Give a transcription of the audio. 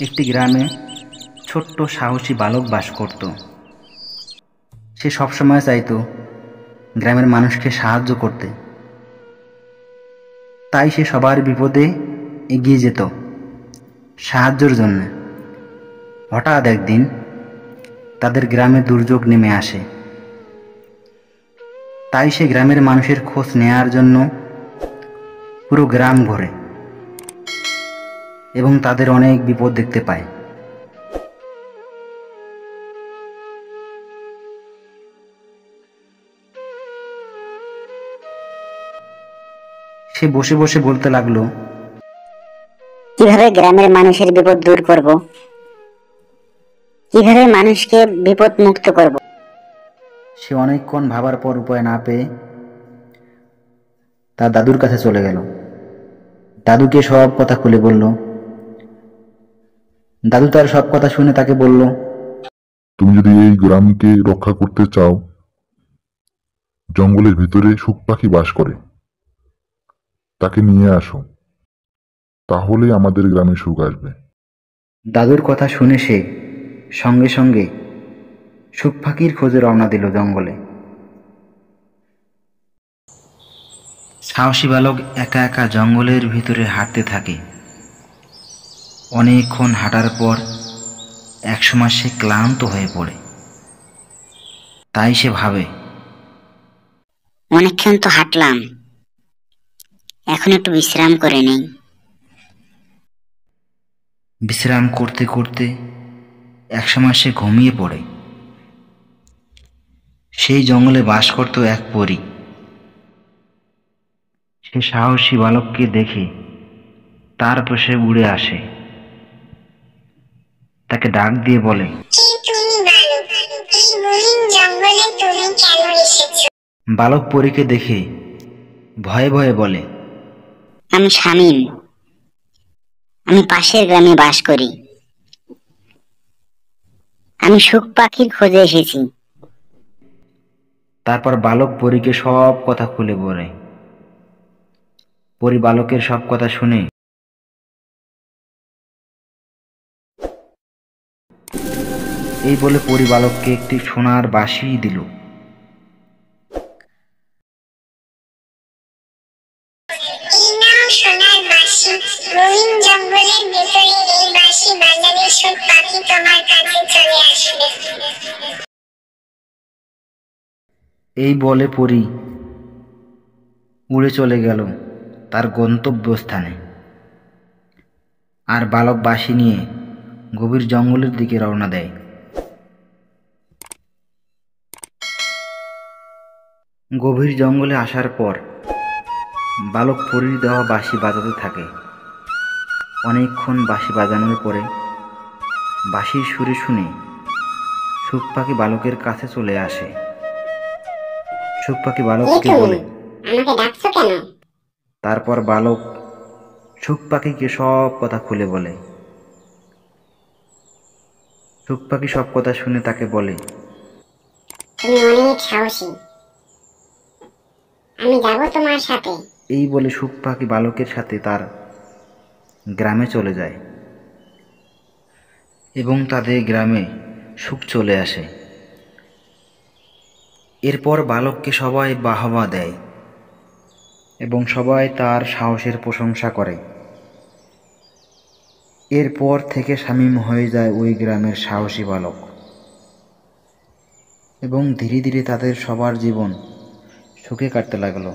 একটি গ্রামে ছোট্ট সাহসী বালক বাস করত। সে সবসময় চাইতো গ্রামের মানুষকে সাহায্য করতে। তাই সে সবার বিপদে এগিয়ে যেত সাহায্যের জন্য। হঠাৎ একদিন তাদের গ্রামে দুর্যোগ নেমে আসে। তাই সে গ্রামের মানুষের খোঁজ নেয়ার জন্য পুরো গ্রাম ঘোরে এবং তাদের অনেক বিপদ দেখতে পায়। সে বসে বসে বলতে লাগলো, কিভাবে গ্রামের মানুষের বিপদ দূর করব, কিভাবে মানুষকে বিপদ মুক্ত করব। সে অনেকক্ষণ ভাবার পর উপায় না পেয়ে তার দাদুর কাছে চলে গেল। দাদুকে সব কথা খুলে বলল। দাদু তার সব কথা শুনে তাকে বলল, তুমি যদি এই গ্রামকে রক্ষা করতে চাও, জঙ্গলের ভিতরে শুক পাখি বাস করে, তাকে নিয়ে আসো, তাহলে আমাদের গ্রামে সুখ আসবে। দাদুর কথা শুনে সে সঙ্গে সঙ্গে শুক পাখির খোঁজে রওনা দিল জঙ্গলে। সাহসী বালক একা একা জঙ্গলের ভিতরে হাঁটতে থাকে। অনেকক্ষণ হাঁটার পর একসময় সে ক্লান্ত হয়ে পড়ে। তাই সে ভাবে, অনেকক্ষণ তো হাঁটলাম, এখন একটু বিশ্রাম করে নেই। বিশ্রাম করতে করতে একসময় সে ঘুমিয়ে পড়ে। সেই জঙ্গলে বাস করত এক পরী। সে সাহসী বালককে দেখে তার পাশে উড়ে আসে। তাকে ডাক দিয়ে বলে, বালক পরীকে দেখে ভয়ে ভয়ে বলে, আমি শামীম, আমি পাশের গ্রামে বাস করি, আমি শুক পাখির খোঁজে এসেছি। তারপর বালক পরীকে সব কথা খুলে বলে। পরী বালকের সব কথা শুনে এই বলে পরী বালককে একটি সোনার বাঁশি দিল। এই বলে পরী উড়ে চলে গেল তার গন্তব্যস্থানে। আর বালক বাঁশি নিয়ে গভীর জঙ্গলের দিকে রওনা দেয়। গভীর জঙ্গলে আসার পর বালক পরীর দেওয়া বাঁশি বাজাতে থাকে। অনেকক্ষণ বাঁশি বাজানোর পরে বাঁশির সুরে শুনে শুক পাখি বালকের কাছে চলে আসে। শুক পাখি বালককে বলে, আমাকে ডাকছো কেন? তারপর বালক শুক পাখিকে সব কথা খুলে বলে। শুক পাখি সব কথা শুনে তাকে বলে, তুমি অনেক সাহসী, আমি যাব তোমার সাথে। এই বলে শুক পাখি বালকের সাথে তার গ্রামে চলে যায় এবং তাদের গ্রামে সুখ চলে আসে। এরপর বালককে সবাই বাহবা দেয় এবং সবাই তার সাহসের প্রশংসা করে। এরপর থেকে শামীম হয়ে যায় ওই গ্রামের সাহসী বালক এবং ধীরে ধীরে তাদের সবার জীবন সুখে কাটতে লাগলো।